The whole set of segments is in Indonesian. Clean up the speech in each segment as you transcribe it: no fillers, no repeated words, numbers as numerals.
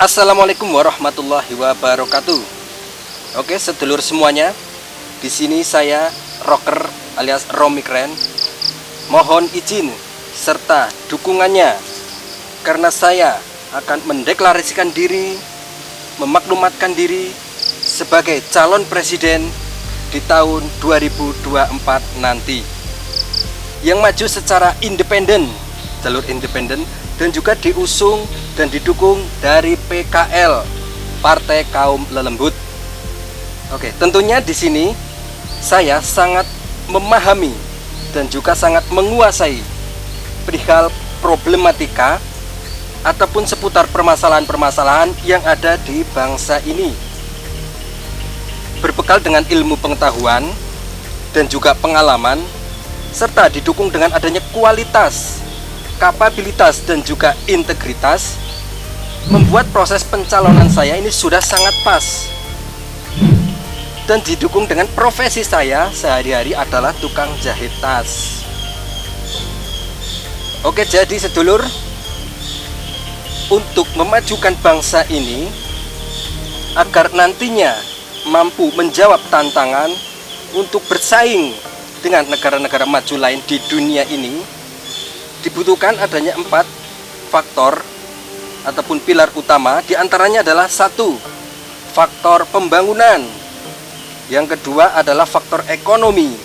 Assalamualaikum warahmatullahi wabarakatuh. Oke, sedulur semuanya. Di sini saya Rocker alias Romikren. Mohon izin serta dukungannya karena saya akan mendeklarasikan diri, memaklumatkan diri sebagai calon presiden di tahun 2024 nanti. Yang maju secara independen, jalur independen, dan juga diusung dan didukung dari PKL, Partai Kaum Lelembut. Oke, tentunya di sini saya sangat memahami dan juga sangat menguasai perihal problematika ataupun seputar permasalahan-permasalahan yang ada di bangsa ini. Berbekal dengan ilmu pengetahuan dan juga pengalaman, serta didukung dengan adanya kualitas, kapabilitas dan juga integritas, membuat proses pencalonan saya ini sudah sangat pas. Dan didukung dengan profesi saya sehari-hari adalah tukang jahit tas. Oke, jadi sedulur, untuk memajukan bangsa ini agar nantinya mampu menjawab tantangan untuk bersaing dengan negara-negara maju lain di dunia ini, dibutuhkan adanya 4 faktor ataupun pilar utama. Di antaranya adalah 1, faktor pembangunan. Yang kedua adalah faktor ekonomi.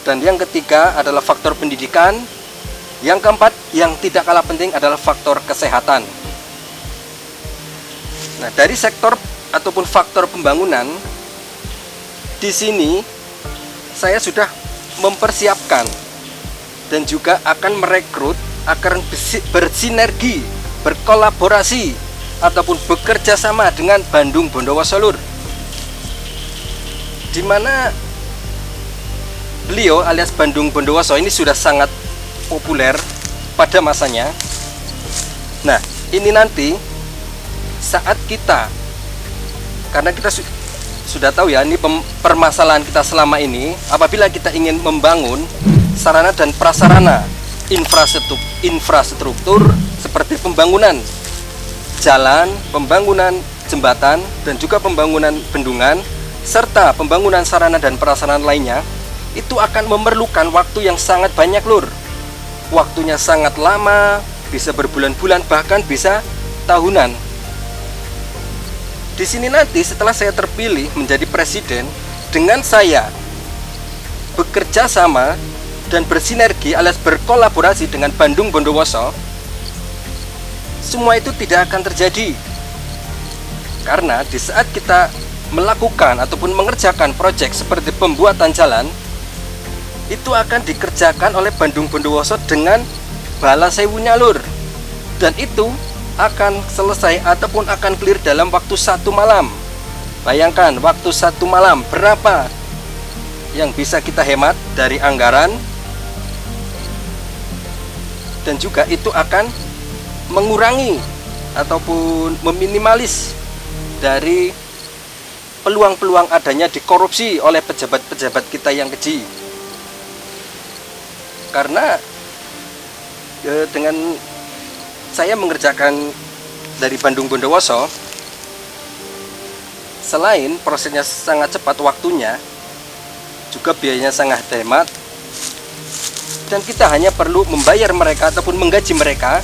Dan yang ketiga adalah faktor pendidikan. Yang keempat, yang tidak kalah penting, adalah faktor kesehatan. Nah, dari sektor ataupun faktor pembangunan, di sini saya sudah mempersiapkan dan juga akan merekrut, akan bersinergi, berkolaborasi ataupun bekerja sama dengan Bandung Bondowoso Lur, di mana beliau alias Bandung Bondowoso ini sudah sangat populer pada masanya. Nah, ini nanti saat kita, karena kita sudah tahu ya, ini permasalahan kita selama ini, apabila kita ingin membangun sarana dan prasarana infrastruktur seperti pembangunan jalan, pembangunan jembatan, dan juga pembangunan bendungan, serta pembangunan sarana dan prasarana lainnya, itu akan memerlukan waktu yang sangat banyak Lur. Waktunya sangat lama, bisa berbulan-bulan, bahkan bisa tahunan. Di sini nanti setelah saya terpilih menjadi presiden, dengan saya bekerja sama dan bersinergi alias berkolaborasi dengan Bandung Bondowoso, semua itu tidak akan terjadi. Karena di saat kita melakukan ataupun mengerjakan proyek seperti pembuatan jalan, itu akan dikerjakan oleh Bandung Bondowoso dengan bala sewunya Lur. Dan itu akan selesai ataupun akan clear dalam waktu 1 malam. Bayangkan, waktu 1 malam berapa yang bisa kita hemat dari anggaran, dan juga itu akan mengurangi ataupun meminimalis dari peluang-peluang adanya dikorupsi oleh pejabat-pejabat kita yang keji. Karena dengan saya mengerjakan dari Bandung Bondowoso, selain prosesnya sangat cepat waktunya, juga biayanya sangat hemat, dan kita hanya perlu membayar mereka ataupun menggaji mereka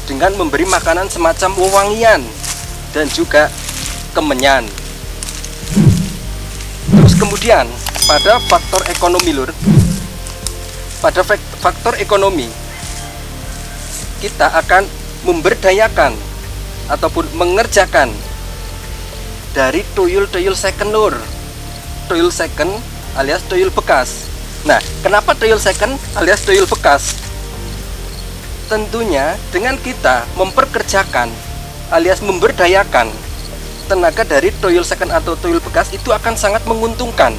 dengan memberi makanan semacam wewangian dan juga kemenyan. Terus kemudian pada faktor ekonomi Lur, pada faktor ekonomi kita akan memberdayakan ataupun mengerjakan dari tuyul-tuyul second Lur. Tuyul second alias tuyul bekas. Nah, kenapa tuyul second alias tuyul bekas? Tentunya dengan kita memperkerjakan alias memberdayakan tenaga dari tuyul second atau tuyul bekas, itu akan sangat menguntungkan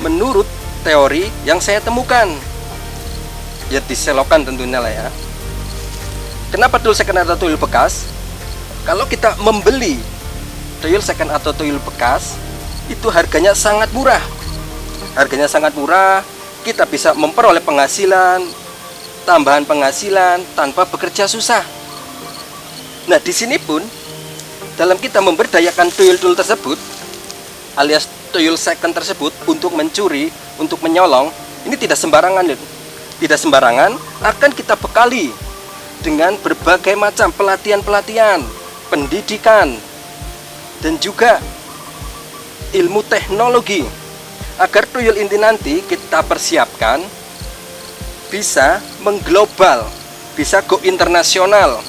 menurut teori yang saya temukan. Ya, diselokan tentunya lah ya. Kenapa tuyul second atau tuyul bekas? Kalau kita membeli tuyul second atau tuyul bekas, itu harganya sangat murah. Harganya sangat murah, kita bisa memperoleh penghasilan, tambahan penghasilan tanpa bekerja susah. Nah, di sini pun dalam kita memberdayakan tuyul-tuyul tersebut alias tuyul second tersebut untuk mencuri, untuk menyolong, ini tidak sembarangan. Tidak sembarangan, akan kita bekali dengan berbagai macam pelatihan-pelatihan, pendidikan, dan juga ilmu teknologi agar tuyul inti nanti kita persiapkan bisa mengglobal, bisa go internasional,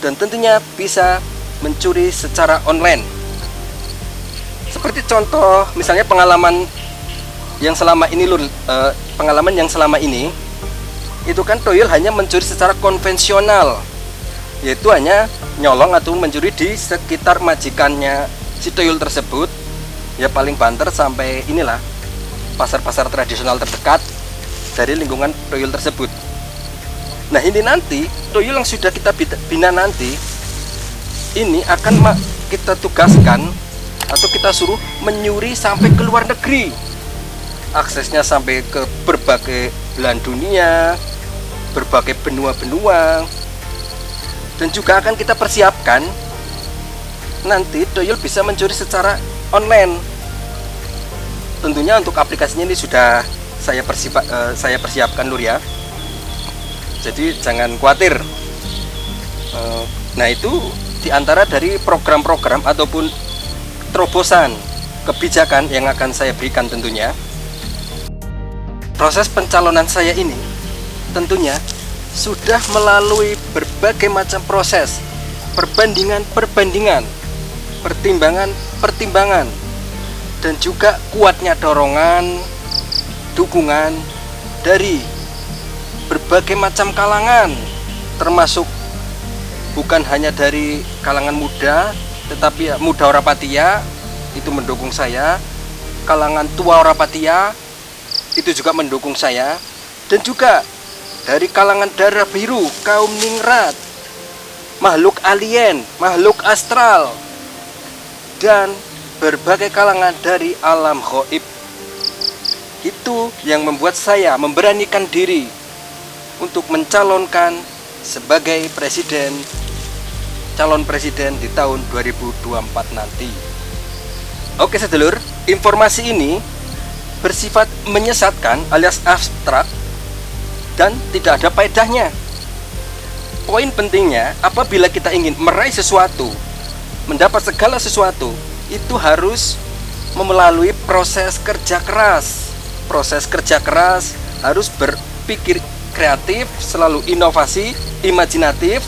dan tentunya bisa mencuri secara online. Seperti contoh misalnya pengalaman yang selama ini itu kan tuyul hanya mencuri secara konvensional, yaitu hanya nyolong atau mencuri di sekitar majikannya si tuyul tersebut, ya paling banter sampai inilah pasar-pasar tradisional terdekat dari lingkungan tuyul tersebut. Nah, ini nanti tuyul yang sudah kita bina nanti ini akan kita tugaskan atau kita suruh menyuri sampai ke luar negeri, aksesnya sampai ke berbagai belahan dunia, berbagai benua-benua, dan juga akan kita persiapkan nanti tuyul bisa mencuri secara online. Tentunya untuk aplikasinya ini sudah saya persiapkan lur ya, jadi jangan khawatir. Nah, itu diantara dari program-program ataupun terobosan kebijakan yang akan saya berikan tentunya. Proses pencalonan saya ini tentunya sudah melalui berbagai macam proses, perbandingan, pertimbangan, dan juga kuatnya dorongan, dukungan dari berbagai macam kalangan, termasuk bukan hanya dari kalangan muda, tetapi ya muda Orapatia itu mendukung saya, kalangan tua Orapatia itu juga mendukung saya, dan juga dari kalangan darah biru, kaum ningrat, makhluk alien, makhluk astral, dan berbagai kalangan dari alam gaib. Itu yang membuat saya memberanikan diri untuk mencalonkan sebagai calon presiden di tahun 2024 nanti. Oke sedulur, informasi ini bersifat menyesatkan alias abstrak dan tidak ada faedahnya. Poin pentingnya, apabila kita ingin meraih sesuatu, mendapat segala sesuatu, itu harus melalui proses kerja keras. Proses kerja keras, harus berpikir kreatif, selalu inovasi, imajinatif,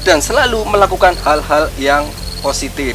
dan selalu melakukan hal-hal yang positif.